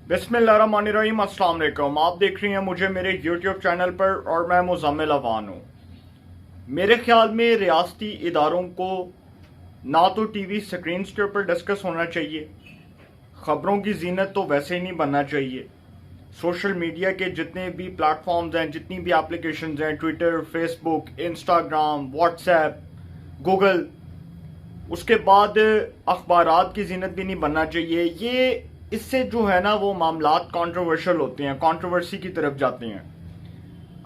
बिस्मिल्लाहिर्रहमानिर्रहीम। अस्सलाम वालेकुम। आप देख रही हैं मुझे मेरे YouTube चैनल पर और मैं मुज़म्मिल अवान हूँ। मेरे ख्याल में रियासती इदारों को ना तो टीवी स्क्रीन्स के ऊपर डिस्कस होना चाहिए, ख़बरों की जीनत तो वैसे ही नहीं बनना चाहिए। सोशल मीडिया के जितने भी प्लेटफॉर्म्स हैं, जितनी भी एप्लीकेशंस हैं, Twitter, Facebook, Instagram, WhatsApp, Google, उसके बाद अखबारात की जीनत भी नहीं बनना चाहिए। ये इससे जो है ना वो मामलात कंट्रोवर्शियल होते हैं, कंट्रोवर्सी की तरफ जाते हैं।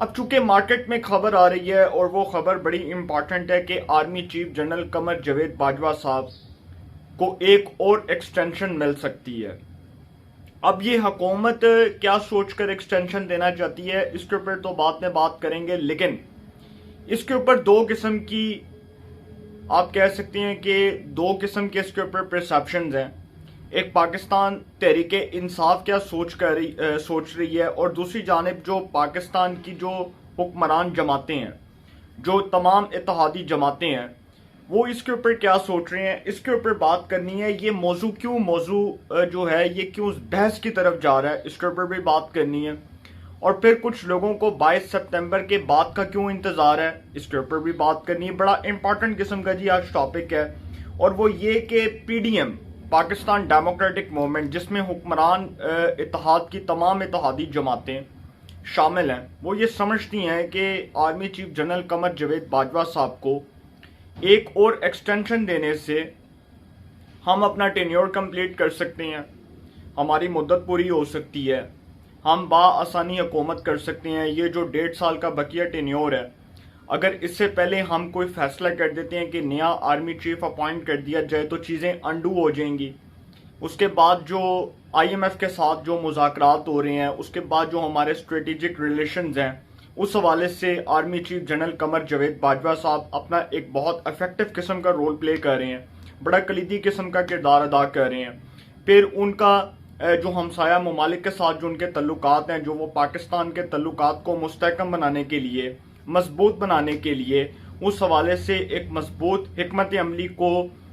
अब चूंकि मार्केट में खबर आ रही है और वो खबर बड़ी इंपॉर्टेंट है कि army chief general Qamar Javed Bajwa साहब को एक और एक्सटेंशन मिल सकती है। अब ये हुकूमत क्या सोचकर एक्सटेंशन देना चाहती है इसके ऊपर तो बाद में बात करेंगे, लेकिन इसके ऊपर दो किस्म की, आप कह सकते हैं कि दो किस्म के इसके ऊपर परसेप्शंस हैं। एक पाकिस्तान तहरीक इंसाफ क्या सोच रही है, और दूसरी जानिब जो पाकिस्तान की जो हुक्मरान जमातें हैं, जो तमाम इत्तेहादी जमातें हैं, वो इसके ऊपर क्या सोच रहे हैं। इसके ऊपर बात करनी है। ये मौजू जो है ये क्यों बहस की तरफ जा रहा है, इसके ऊपर भी बात करनी है। और फिर कुछ लोगों को 22 सितंबर के बाद का क्यों इंतजार है, इसके ऊपर भी बात करनी है। बड़ा इंपॉर्टेंट किस्म का जी आज टॉपिक है, और वो ये कि पीडीएम पाकिस्तान डेमोक्रेटिक मूवमेंट, जिसमें हुक्मरान इत्तेहाद की तमाम इत्तेहादी जमातें शामिल हैं, वो ये समझती हैं कि army chief general Qamar Javed Bajwa साहब को एक और एक्सटेंशन देने से हम अपना टेन्योर कंप्लीट कर सकते हैं, हमारी मुद्दत पूरी हो सकती है, हम बाआसानी हुकूमत कर सकते हैं। ये जो 1.5 साल का बकिया टेन्योर है, अगर इससे पहले हम कोई फैसला कर देते हैं कि नया आर्मी चीफ अपॉइंट कर दिया जाए तो चीज़ें अंडू हो जाएंगी। उसके बाद जो आईएमएफ के साथ जो मुज़ाकरात हो रहे हैं, उसके बाद जो हमारे स्ट्रेटेजिक रिलेशंस हैं, उस हवाले से army chief general Qamar Javed Bajwa साहब अपना एक बहुत इफेक्टिव किस्म का रोल प्ले कर रहे हैं, बड़ा कलीदी किस्म का किरदार अदा कर रहे हैं। फिर उनका जो हमसाया ममालिक के साथ जो उनके तल्लुकात हैं, जो वो पाकिस्तान के तल्लुकात को मुस्तहकम बनाने के लिए, मजबूत बनाने के लिए, उस हवाले से एक मजबूत हिकमत अमली को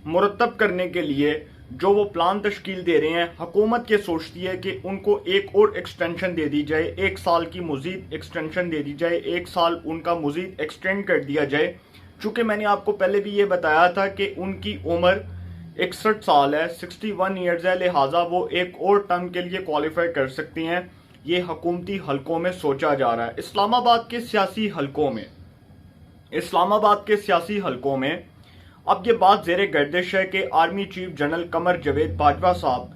मुरतब करने के लिए जो वो प्लान तश्कील दे रहे हैं, हुकूमत ये सोचती है कि उनको एक और एक्सटेंशन दे दी जाए, 1 साल की मजीद एक्सटेंशन दे दी जाए, 1 साल उनका मजीद एक्सटेंड कर दिया जाए। चूँकि मैंने आपको पहले भी ये बताया था कि उनकी उम्र 61 साल है, 61 ईयर्स है, लिहाजा वो एक और टर्म के लिए क्वालिफाई कर सकती हैं। ये हुकूमती हलकों में सोचा जा रहा है। इस्लामाबाद के सियासी हलकों में अब ये बात ज़ेरे गर्दिश है कि army chief general Qamar Javed Bajwa साहब,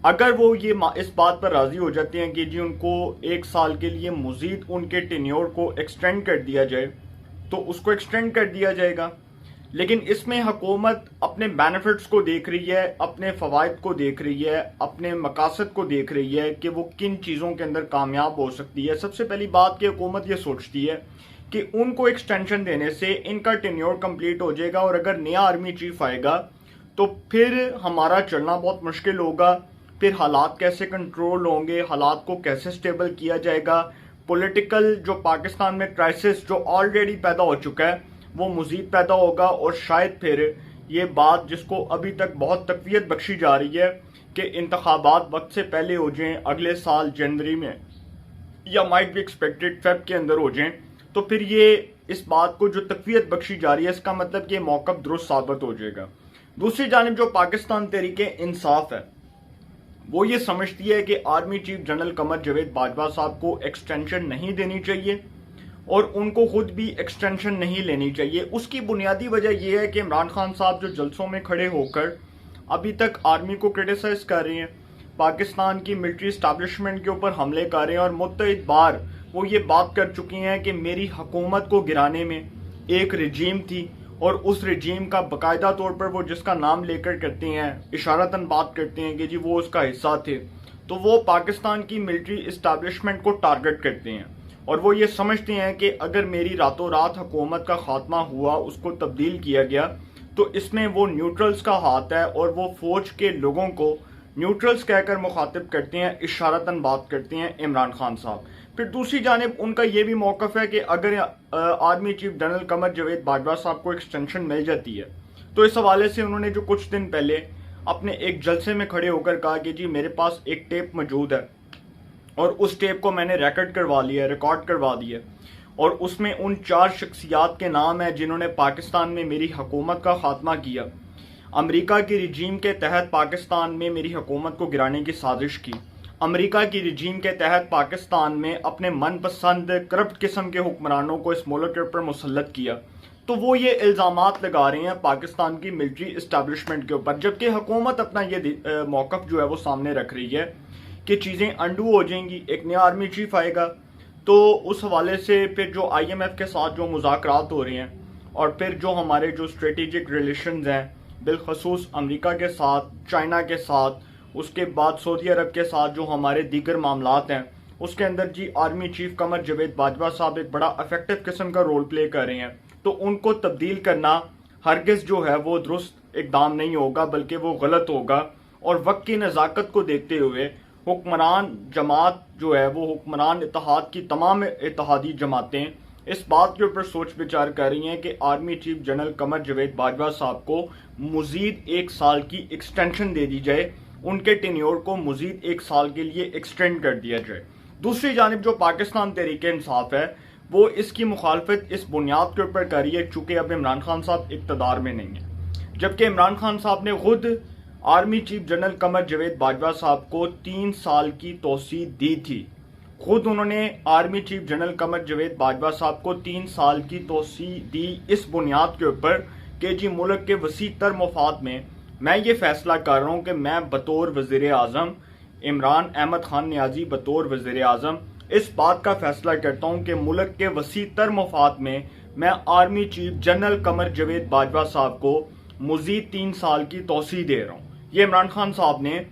अगर वो ये इस बात पर राजी हो जाते हैं कि जी उनको 1 साल के लिए मजीद उनके टेन्योर को एक्सटेंड कर दिया जाए, तो उसको एक्सटेंड कर दिया जाएगा। लेकिन इसमें हुकूमत अपने बेनिफिट्स को देख रही है, अपने फ़वाइद को देख रही है, अपने मकासद को देख रही है कि वो किन चीज़ों के अंदर कामयाब हो सकती है। सबसे पहली बात कि हुकूमत ये सोचती है कि उनको एक्सटेंशन देने से इनका टेन्योर कंप्लीट हो जाएगा, और अगर नया आर्मी चीफ आएगा तो फिर हमारा चलना बहुत मुश्किल होगा। फिर हालात कैसे कंट्रोल होंगे, हालात को कैसे स्टेबल किया जाएगा, पॉलिटिकल जो पाकिस्तान में क्राइसिस जो ऑलरेडी पैदा हो चुका है वो मजीद पैदा होगा। और शायद फिर ये बात जिसको अभी तक बहुत तकवीत बख्शी जा रही है कि इंतखाबात वक्त से पहले हो जाएं, अगले साल जनवरी में, या माइट बी एक्सपेक्टेड फेब के अंदर हो जाएं, तो फिर ये इस बात को जो तकवीत बख्शी जा रही है, इसका मतलब कि मौक़िफ़ दुरुस्त साबित हो जाएगा। दूसरी जानिब जो पाकिस्तान तहरीक इंसाफ है, वो ये समझती है कि army chief general Qamar Javed Bajwa साहब को एक्सटेंशन नहीं देनी चाहिए और उनको खुद भी एक्सटेंशन नहीं लेनी चाहिए। उसकी बुनियादी वजह यह है कि इमरान खान साहब जो जलसों में खड़े होकर अभी तक आर्मी को क्रिटिसाइज कर रहे हैं, पाकिस्तान की मिलिट्री इस्टेब्लिशमेंट के ऊपर हमले कर रहे हैं, और मुतअद्दिद बार वो ये बात कर चुकी हैं कि मेरी हुकूमत को गिराने में एक रजीम थी, और उस रजीम का बाकायदा तौर पर वो जिसका नाम लेकर करते हैं, इशारतन बात करते हैं कि जी वो उसका हिस्सा थे, तो वो पाकिस्तान की मिलिट्री इस्टेब्लिशमेंट को टारगेट करते हैं। और वो ये समझते हैं कि अगर मेरी रातों रात हुकूमत का खात्मा हुआ, उसको तब्दील किया गया, तो इसमें वो न्यूट्रल्स का हाथ है, और वो फौज के लोगों को न्यूट्रल्स कहकर मुखातिब करते हैं, इशारतन बात करते हैं इमरान खान साहब। फिर दूसरी जानिब उनका ये भी मौक़िफ़ है कि अगर army chief general Qamar Javed Bajwa साहब को एक्सटेंशन मिल जाती है, तो इस हवाले से उन्होंने जो कुछ दिन पहले अपने एक जलसे में खड़े होकर कहा कि जी मेरे पास एक टेप मौजूद है और उस टेप को मैंने रिकॉर्ड करवा दिया है और उसमें उन 4 शख्सियात के नाम हैं जिन्होंने पाकिस्तान में मेरी हुकूमत का खात्मा किया, अमेरिका की रिजीम के तहत पाकिस्तान में मेरी हुकूमत को गिराने की साजिश की, अमेरिका की रिजीम के तहत पाकिस्तान में अपने मनपसंद करप्ट किस्म के हुक्मरानों को इस मुल्क के ऊपर मुसल्लत किया। तो वो ये इल्ज़ामात लगा रहे हैं पाकिस्तान की मिलिट्री इस्टेब्लिशमेंट के ऊपर, जबकि हुकूमत अपना ये मौक़िफ़ जो है वो सामने रख रही है कि चीज़ें अंडू हो जाएंगी, एक नया आर्मी चीफ आएगा। तो उस हवाले से फिर जो IMF के साथ जो मुज़ाकरात हो रहे हैं और फिर जो हमारे जो स्ट्रेटेजिक रिलेशंस हैं बिलखसूस अमेरिका के साथ, चाइना के साथ, उसके बाद सऊदी अरब के साथ जो हमारे दीगर मामलात हैं, उसके अंदर जी आर्मी चीफ कमर जावेद बाजवा साहब एक बड़ा इफेक्टिव किस्म का रोल प्ले कर रहे हैं। तो उनको तब्दील करना हरगिज़ जो है वो दुरुस्त इकदाम नहीं होगा, बल्कि वो गलत होगा। और वक्त की नज़ाकत को देखते हुए हुक्मरान जमात जो है वो हुक्मरान इत्तेहाद की तमाम इत्तेहादी जमातें इस बात के ऊपर सोच विचार कर रही हैं कि army chief general Qamar Javed Bajwa साहब को मज़ीद 1 साल की एक्सटेंशन दे दी जाए, उनके टेन्योर को मज़ीद 1 साल के लिए एक्सटेंड कर दिया जाए। दूसरी जानिब जो पाकिस्तान तहरीक इंसाफ है वो इसकी मुखालफत इस बुनियाद के ऊपर कर रही है चूँकि अब इमरान खान साहब इक़्तिदार में नहीं है, जबकि इमरान खान साहब ने खुद army chief general Qamar Javed Bajwa साहब को 3 साल की तौसीह दी थी। खुद उन्होंने army chief general Qamar Javed Bajwa साहब को 3 साल की तौसीह दी इस बुनियाद के ऊपर कि जी मुल्क के वसी तर मफाद में मैं ये फैसला कर रहा हूँ कि मैं बतौर वज़ीर आज़म इमरान अहमद खान नियाज़ी बतौर वज़ीर आज़म इस बात का फैसला करता हूँ कि मुल्क के वसी तर मफाद में मैं army chief general Qamar Javed Bajwa साहब को मज़ीद 3 साल की तौसीह दे रहा हूँ। ये इमरान खान साहब ने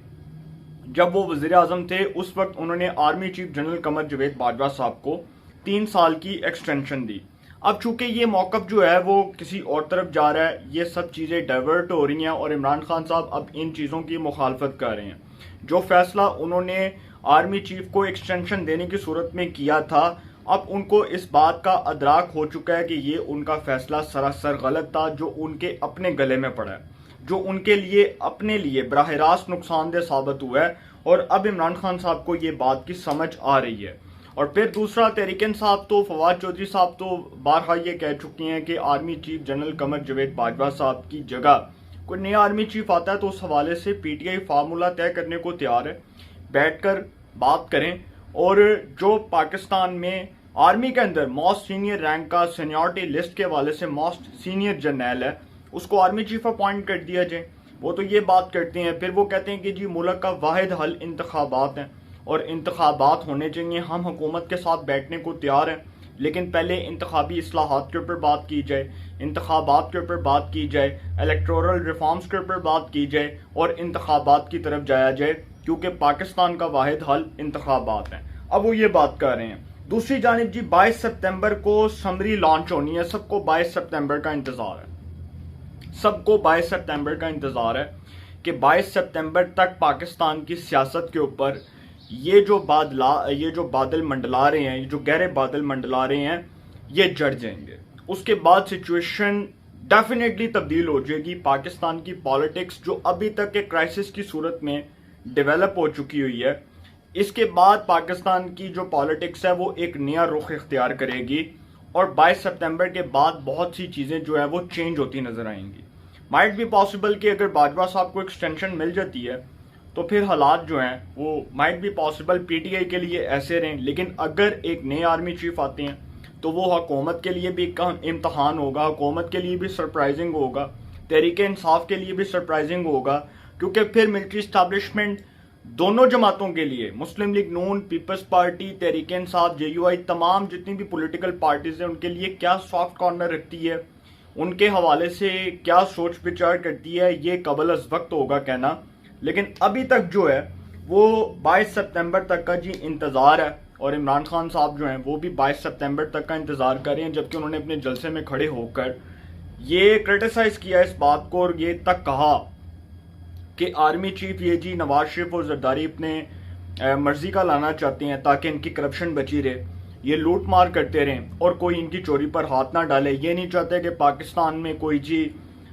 जब वो वज़ीर आज़म थे उस वक्त उन्होंने army chief general Qamar Javed Bajwa साहब को 3 साल की एक्सटेंशन दी। अब चूंकि ये मौक़िफ़ जो है वो किसी और तरफ जा रहा है, ये सब चीज़ें डाइवर्ट हो रही हैं और इमरान खान साहब अब इन चीज़ों की मुखालफत कर रहे हैं। जो फैसला उन्होंने आर्मी चीफ को एक्सटेंशन देने की सूरत में किया था, अब उनको इस बात का अदराक हो चुका है कि ये उनका फैसला सरासर गलत था, जो उनके अपने गले में पड़ा है, जो उनके लिए अपने लिए बराह रास्त नुकसानदेह साबित हुआ है। और अब इमरान खान साहब को ये बात की समझ आ रही है। और फिर दूसरा, तहरीक इंसाफ तो फवाद चौधरी साहब तो बारहा ये कह चुकी हैं कि army chief general Qamar Javed Bajwa साहब की जगह कोई नया आर्मी चीफ आता है तो उस हवाले से PTI फार्मूला तय करने को तैयार है, बैठकर बात करें। और जो पाकिस्तान में आर्मी के अंदर मोस्ट सीनियर रैंक का सीनियरिटी लिस्ट के हवाले से मोस्ट सीनियर जर्नल है, उसको आर्मी चीफ अपॉइंट कर दिया जाए। वो तो ये बात करते हैं, फिर वो कहते हैं कि जी मुल्क का वाहिद हल इंतखाबात हैं और इंतखाबात होने चाहिए, हम हुकूमत के साथ बैठने को तैयार हैं, लेकिन पहले इंतखाबी इस्लाहात के ऊपर बात की जाए, इंतखाबात के ऊपर बात की जाए, इलेक्टोरल रिफॉर्म्स के ऊपर बात की जाए और इंतखाबात की तरफ जाया जाए, क्योंकि पाकिस्तान का वाहिद हल इंतखाबात हैं। अब वो ये बात कर रहे हैं। दूसरी जानिब जी 22 सितंबर को समरी लॉन्च होनी है, सबको 22 सितंबर का इंतजार है, सबको 22 सितंबर का इंतजार है कि 22 सितंबर तक पाकिस्तान की सियासत के ऊपर ये जो बादल मंडला रहे हैं, ये जो गहरे बादल मंडला रहे हैं, ये जड़ जाएंगे। उसके बाद सिचुएशन डेफिनेटली तब्दील हो जाएगी। पाकिस्तान की पॉलिटिक्स जो अभी तक एक क्राइसिस की सूरत में डेवलप हो चुकी हुई है, इसके बाद पाकिस्तान की जो पॉलिटिक्स है वो एक नया रुख इख्तियार करेगी और 22 सितंबर के बाद बहुत सी चीज़ें जो है वो चेंज होती नजर आएंगी। माइट भी पॉसिबल कि अगर बाजवा साहब को एक्सटेंशन मिल जाती है तो फिर हालात जो हैं वो माइट भी पॉसिबल PTI के लिए ऐसे रहें, लेकिन अगर एक नए आर्मी चीफ आते हैं तो वो हुकूमत के लिए भी इम्तहान होगा, हुकूमत के लिए भी सरप्राइजिंग होगा, तहरीक इंसाफ के लिए भी सरप्राइजिंग होगा, क्योंकि फिर मिलिट्री इस्टेब्लिशमेंट दोनों जमातों के लिए, मुस्लिम लीग नून, peoples party, Tehreek Insaf, JUI, तमाम जितनी भी पॉलिटिकल पार्टीज हैं, उनके लिए क्या सॉफ्ट कॉर्नर रखती है, उनके हवाले से क्या सोच विचार करती है, ये कबल अज़ वक्त होगा कहना। लेकिन अभी तक जो है वो 22 सितंबर तक का जी इंतज़ार है और इमरान खान साहब जो हैं वो भी 22 सितंबर तक का इंतज़ार कर रहे हैं, जबकि उन्होंने अपने जलसे में खड़े होकर ये क्रिटिसाइज किया इस बात को और ये तक कहा कि आर्मी चीफ ये जी नवाज शरीफ और जरदारी अपने मर्जी का लाना चाहते हैं ताकि इनकी करप्शन बची रहे, ये लूट मार करते रहें और कोई इनकी चोरी पर हाथ ना डाले। ये नहीं चाहते कि पाकिस्तान में कोई जी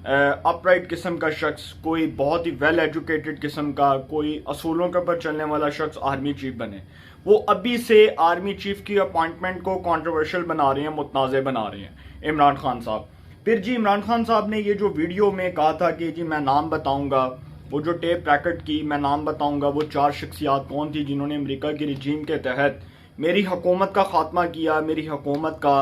अपराइट किस्म का शख्स, कोई बहुत ही वेल एजुकेटेड किस्म का, कोई असूलों के ऊपर चलने वाला शख्स आर्मी चीफ बने। वो अभी से आर्मी चीफ की अपॉइंटमेंट को कंट्रोवर्शियल बना रहे हैं, मुतनाज़ बना रहे हैं इमरान खान साहब। फिर जी इमरान खान साहब ने ये जो वीडियो में कहा था कि जी मैं नाम बताऊंगा, वो जो टेप रैकेट की मैं नाम बताऊंगा, वो 4 शख्सियात कौन थी जिन्होंने अमेरिका की रिजीम के तहत मेरी हुकूमत का खात्मा किया, मेरी हुकूमत का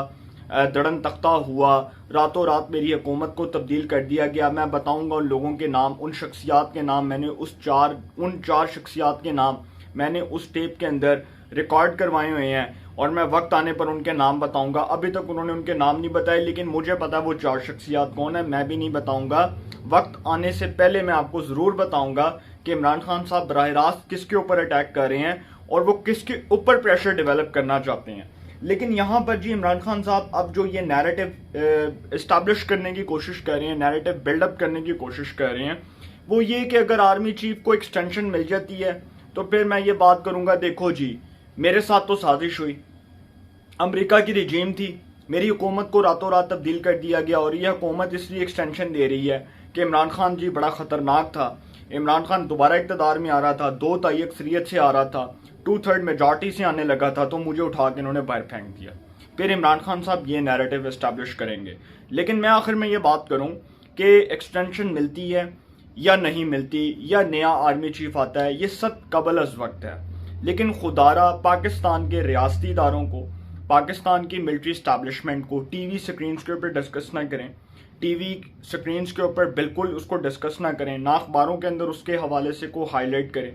दड़न तख्ता हुआ, रातों रात मेरी हुकूमत को तब्दील कर दिया गया। मैं बताऊंगा उन लोगों के नाम, उन शख्सियात के नाम, मैंने उन चार शख्सियात के नाम मैंने उस टेप के अंदर रिकॉर्ड करवाए हुए हैं और मैं वक्त आने पर उनके नाम बताऊंगा। अभी तक उन्होंने उनके नाम नहीं बताए, लेकिन मुझे पता है वो 4 शख्सियात कौन है। मैं भी नहीं बताऊंगा, वक्त आने से पहले मैं आपको ज़रूर बताऊंगा कि इमरान खान साहब बराह रास्त किसके ऊपर अटैक कर रहे हैं और वो किसके ऊपर प्रेशर डेवलप करना चाहते हैं। लेकिन यहाँ पर जी इमरान खान साहब अब जो ये नैरेटिव इस्टेब्लिश करने की कोशिश कर रहे हैं, नैरेटिव बिल्डअप करने की कोशिश कर रहे हैं, वो ये कि अगर आर्मी चीफ को एक्सटेंशन मिल जाती है तो फिर मैं ये बात करूंगा, देखो जी मेरे साथ तो साजिश हुई, अमेरिका की रिजीम थी, मेरी हुकूमत को रातों रात तब्दील कर दिया गया और यह हुकूमत इसलिए एक्सटेंशन दे रही है कि इमरान खान जी बड़ा ख़तरनाक था। इमरान खान दोबारा इक़्तिदार में आ रहा था, 2 तिहाई अक्सरियत से आ रहा था, 2/3 मेजॉरिटी से आने लगा था, तो मुझे उठा के इन्होंने बाहर फेंक दिया। फिर इमरान खान साहब ये नैरेटिव इस्टेब्लिश करेंगे। लेकिन मैं आखिर में ये बात करूँ कि एक्सटेंशन मिलती है या नहीं मिलती, या नया आर्मी चीफ आता है, ये सब कबल अज़ वक्त है। लेकिन खुदारा पाकिस्तान के रियासती इदारों को, पाकिस्तान की मिलिट्री इस्टेब्लिशमेंट को टीवी स्क्रीन के ऊपर डिस्कस ना करें, टीवी स्क्रीन के ऊपर बिल्कुल उसको डिस्कस ना करें, ना अखबारों के अंदर उसके हवाले से को हाईलाइट करें,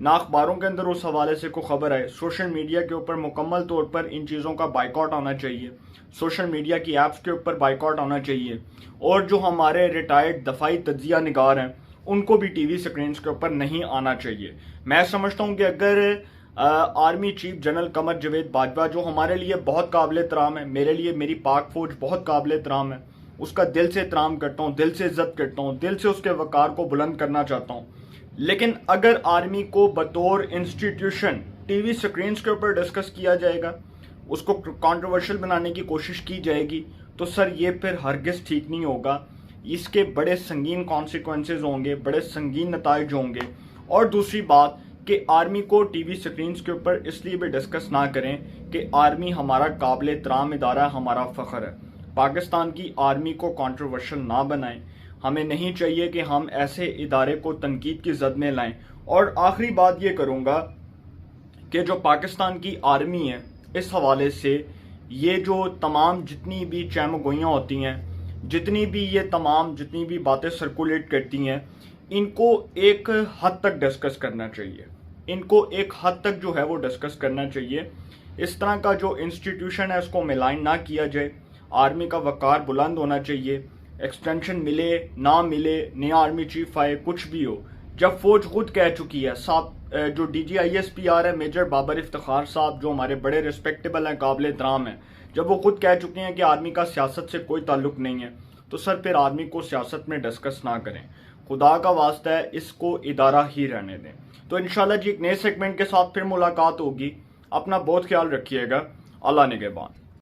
ना अखबारों के अंदर उस हवाले से को खबर आए। सोशल मीडिया के ऊपर मुकम्मल तौर पर इन चीज़ों का बाइकआउट आना चाहिए, सोशल मीडिया की ऐप्स के ऊपर बाइकआउट आना चाहिए, और जो हमारे रिटायर्ड दफाई तज्जिया निगार हैं उनको भी टीवी स्क्रीन के ऊपर नहीं आना चाहिए। मैं समझता हूँ कि अगर army chief general Qamar Javed Bajwa, जो हमारे लिए बहुत काबिल एहतराम है, मेरे लिए मेरी पाक फौज बहुत काबिल एहतराम है, उसका दिल से एहतराम करता हूँ, दिल से इज्जत करता हूँ, दिल से उसके वकार को बुलंद करना चाहता हूँ, लेकिन अगर आर्मी को बतौर इंस्टीट्यूशन टीवी स्क्रीन के ऊपर डिस्कस किया जाएगा, उसको कंट्रोवर्शियल बनाने की कोशिश की जाएगी, तो सर ये फिर हरगिज़ ठीक नहीं होगा। इसके बड़े संगीन कॉन्सिक्वेंसेज होंगे, बड़े संगीन नताइज होंगे। और दूसरी बात कि आर्मी को टीवी स्क्रीन के ऊपर इसलिए भी डिस्कस ना करें कि आर्मी हमारा काबिल एहतराम इदारा, हमारा फ़ख्र है। पाकिस्तान की आर्मी को कंट्रोवर्शियल ना बनाएं। हमें नहीं चाहिए कि हम ऐसे इदारे को तनकीद की जद में लाएं। और आखिरी बात ये करूँगा कि जो पाकिस्तान की आर्मी है, इस हवाले से ये जो तमाम जितनी भी चैमगोइयाँ होती हैं, जितनी भी बातें सर्कुलेट करती हैं, इनको एक हद तक डिस्कस करना चाहिए, इनको एक हद तक जो है वो डिस्कस करना चाहिए। इस तरह का जो इंस्टीट्यूशन है उसको मिलाइन ना किया जाए। आर्मी का वकार बुलंद होना चाहिए। एक्सटेंशन मिले ना मिले, नया आर्मी चीफ आए, कुछ भी हो, जब फौज खुद कह चुकी है, साहब जो DGISPR है मेजर बाबर इफ्तिखार साहब, जो हमारे बड़े रिस्पेक्टेबल हैं, काबिल एहतराम हैं, जब वो खुद कह चुके हैं कि आर्मी का सियासत से कोई ताल्लुक नहीं है, तो सर फिर आर्मी को सियासत में डिस्कस ना करें। खुदा का वास्ता है, इसको इदारा ही रहने दें। तो इंशाल्लाह जी एक नए सेगमेंट के साथ फिर मुलाकात होगी। अपना बहुत ख्याल रखिएगा। अल्लाह निगहबान।